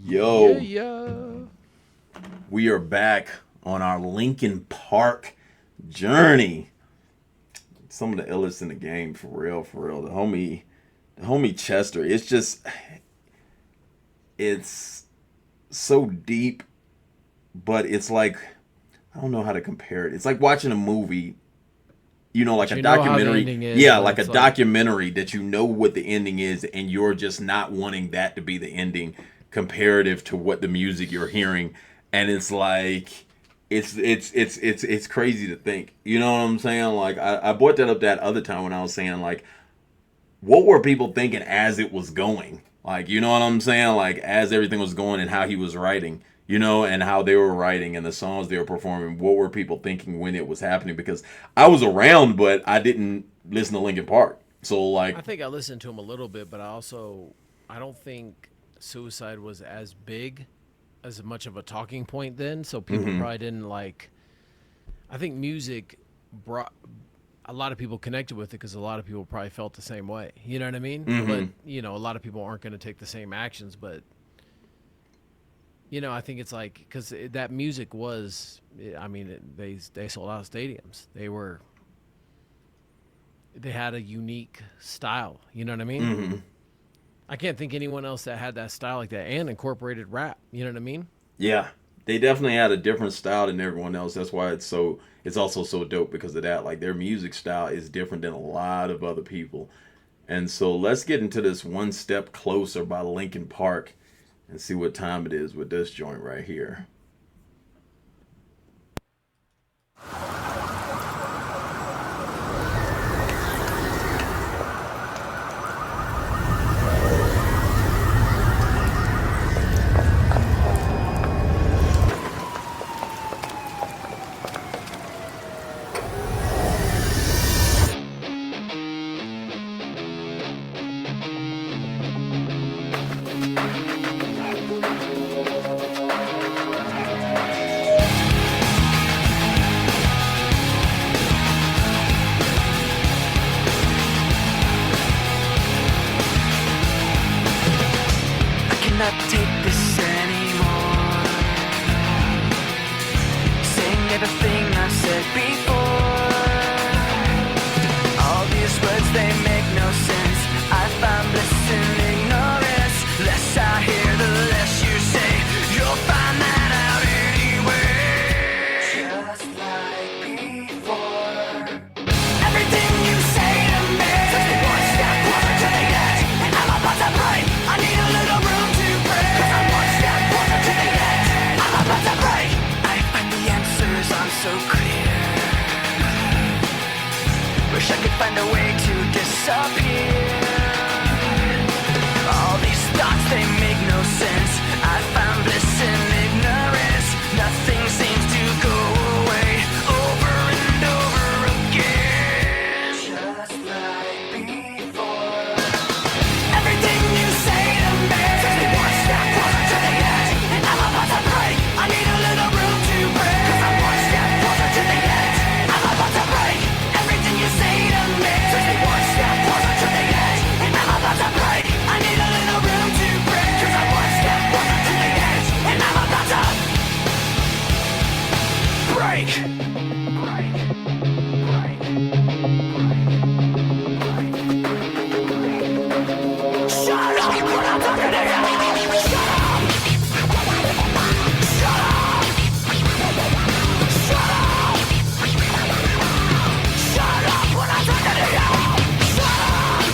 Yeah, Yo, yeah. we are back on our Linkin Park journey. Some of the illest in the game, for real, for real. The homie Chester. It's so deep, but it's like I don't know how to compare it. It's like watching a movie, like But a you know how the documentary. ending is, Yeah, but like a it's like, documentary that you know what the ending is, and you're just not wanting that to be the ending comparative to what the music you're hearing. And it's like it's crazy to think. You know what I'm saying? Like I brought that up that other time when I was saying like what were people thinking as it was going? Like, you know what I'm saying? Like, as everything was going and how he was writing, and how they were writing and the songs they were performing. What were people thinking when it was happening? Because I was around, but I didn't listen to Linkin Park. So, like, I think I listened to him a little bit, but I don't think suicide was as big, as much of a talking point then. So people mm-hmm, probably didn't like. I think music brought a lot of people connected with it because a lot of people probably felt the same way. You know what I mean? mm-hmm, But a lot of people aren't going to take the same actions. But I think it's like because that music was. I mean, they sold out stadiums. They had a unique style. You know what I mean? mm-hmm. I can't think anyone else that had that style like that and incorporated rap. You know what I mean? Yeah, they definitely had a different style than everyone else. That's why it's also so dope because of that. Like, their music style is different than a lot of other people. And so let's get into this One Step Closer by Linkin Park and see what time it is with this joint right here. I cannot take this anymore. Saying everything I've said before. All these words, they make no sense. I find bliss in ignorance. Less I hear, the less you say. You'll find that out anyway. Just like before. Everything you say to me takes me one step closer to the edge, and I'm about to break. I need a little room to breathe, 'cause I'm one step closer to the edge. I'm about to break. I find the answers aren't so clear. Wish I could find a way to disappear. All these thoughts, they make no sense. I found bliss in ignorance. Nothing seems to go away. Over and over again. Just like before. Everything you say to me takes me one step closer to the edge, and I'm about to break. I need a little room to breathe, 'cause I'm one step closer to the edge. I'm about to break. Everything you say to me takes me one step closer to the edge, and I'm about to break. I need a little room to breathe, 'cause I'm one step closer to the edge, and I'm about to break. Break. Break. Shut up when I'm talking to you. Shut up. Shut up. Shut up. Shut up when I'm talking to you. Shut up.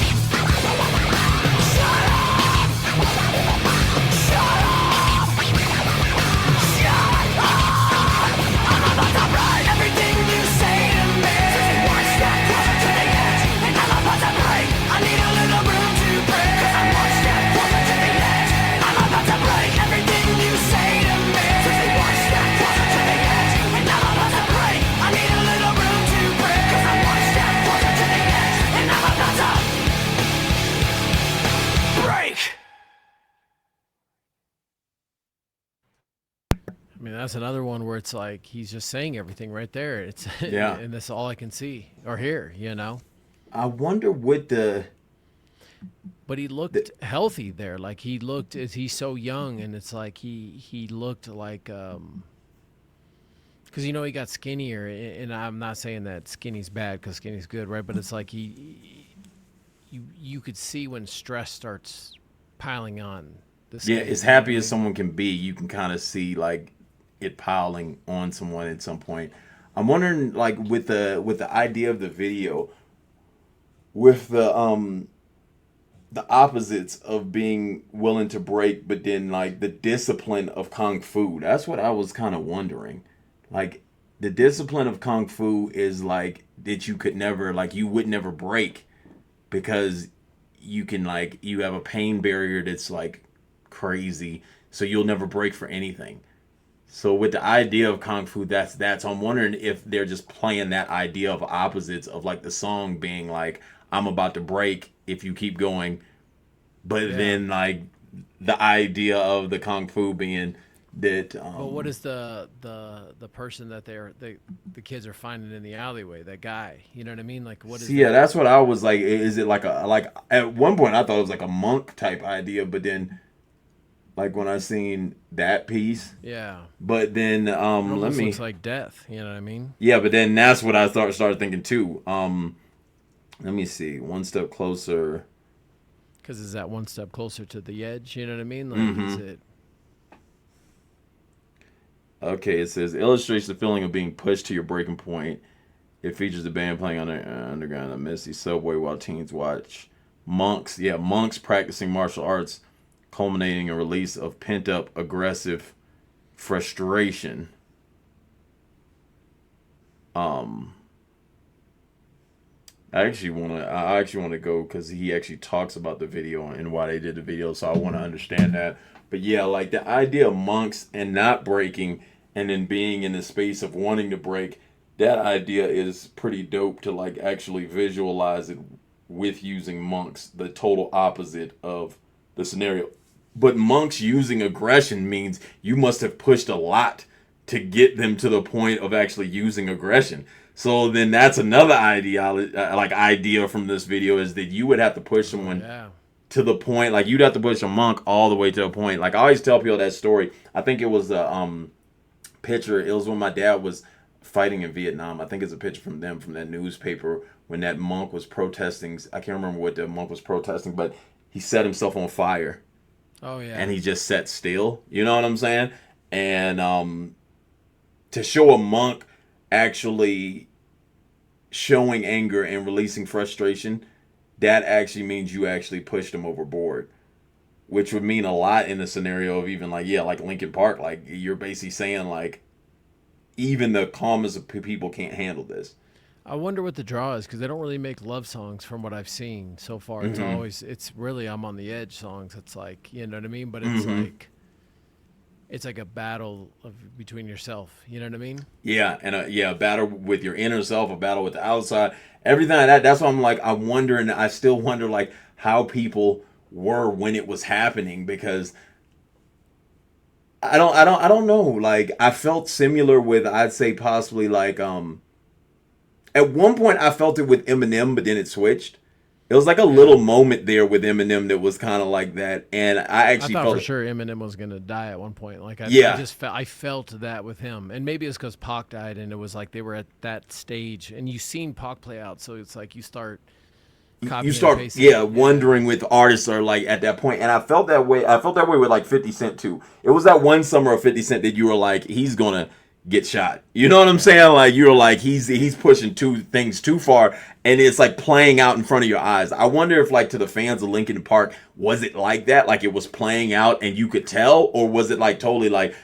Shut up. Shut up. Shut up. I'm about to break. Everything you say to me takes me one step closer to the edge, and I'm about to break. I need a little room to breathe, 'cause I'm one step closer to the edge. I'm about to break. Everything you say to me takes me one step closer to the edge, and I'm about to break. I need a little room to breathe, 'cause I'm one step closer to the edge, and I'm about to break. I mean, that's another one where it's like he's just saying everything right there. It's Yeah. and that's all I can see or hear. I wonder what the But he looked healthy there. Like he's so young, and it's like he looked like because he got skinnier, and I'm not saying that skinny's bad because skinny's good, right? But it's like you could see when stress starts piling on. Yeah, as happy as someone can be, you can kind of see like it piling on someone at some point. I'm wondering, like with the idea of the video, with the opposites of being willing to break, but then like the discipline of kung fu. That's what I was kind of wondering. Like the discipline of kung fu is like that you could never, like you would never break because you can like you have a pain barrier that's like crazy, so you'll never break for anything. So with the idea of kung fu, that's I'm wondering if they're just playing that idea of opposites of like the song being like I'm about to break if you keep going, but then like the idea of the kung fu being that. But what is the person that the kids are finding in the alleyway? That guy, you know what I mean? Like what is? Yeah, that's what I was like. Is it like at one point I thought it was like a monk type idea, but then like when I seen that piece, But then let me. Looks like death. You know what I mean? Yeah, but then that's what I started thinking too. Let me see. One step closer. Because is that one step closer to the edge? You know what I mean? Like, is it? Okay, it says illustrates the feeling of being pushed to your breaking point. It features the band playing on underground a misty subway while teens watch. Monks practicing martial arts, culminating in a release of pent-up aggressive frustration. I actually want to go because he actually talks about the video and why they did the video, so I want to understand that. But yeah, like the idea of monks and not breaking and then being in the space of wanting to break, that idea is pretty dope to like actually visualize it with using monks, the total opposite of the scenario. But monks using aggression means you must have pushed a lot to get them to the point of actually using aggression. So then that's another idea from this video is that you would have to push someone to the point, like you'd have to push a monk all the way to a point. Like I always tell people that story. I think it was a picture. It was when my dad was fighting in Vietnam. I think it's a picture from that newspaper when that monk was protesting. I can't remember what the monk was protesting, but he set himself on fire. Oh yeah. And he just sat still. You know what I'm saying? And to show a monk actually showing anger and releasing frustration, that actually means you actually pushed him overboard, which would mean a lot in the scenario of even like Linkin Park. Like you're basically saying like even the calmest of people can't handle this. I wonder what the draw is because they don't really make love songs from what I've seen so far. It's really I'm on the edge songs. It's like, you know what I mean? But it's like a battle between yourself. You know what I mean? Yeah, and a battle with your inner self, a battle with the outside, everything like that. That's why I'm like, I still wonder like how people were when it was happening because I don't know. Like I felt similar with I'd say possibly like at one point I felt it with Eminem, but then it switched. It was like a little moment there with Eminem that was kind of like that, and I thought felt for sure Eminem was gonna die at one point. Like I felt that with him, and maybe it's because Pac died, and it was like they were at that stage, and you've seen Pac play out, so it's like you start wondering with artists are like at that point, and I felt that way. I felt that way with like 50 Cent too. It was that one summer of 50 Cent that you were like, he's gonna get shot. You know what I'm saying? Like you're like he's pushing things too far, and it's like playing out in front of your eyes. I wonder if like to the fans of Linkin Park, was it like that? Like it was playing out and you could tell, or was it like totally like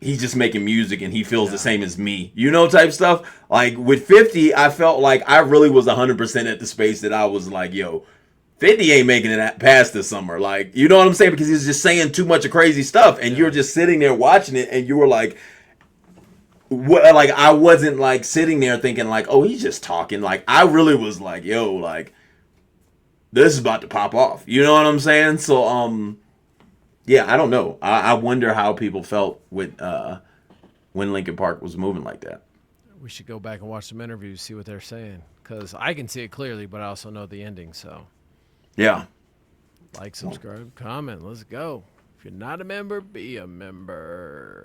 he's just making music and he feels the same as me, you know, type stuff? Like with 50, I felt like I really was 100% at the space that I was like, yo, 50 ain't making it past this summer. Like, you know what I'm saying? Because he's just saying too much of crazy stuff, and you're just sitting there watching it, and you were like, what? Like I wasn't like sitting there thinking like, oh, he's just talking. Like I really was like, yo, like this is about to pop off. You know what I'm saying? So yeah, I don't know. I wonder how people felt with when Linkin Park was moving like that. We should go back and watch some interviews, see what they're saying, because I can see it clearly, but I also know the ending. So yeah, Like, subscribe, comment. Let's go. If you're not a member, be a member.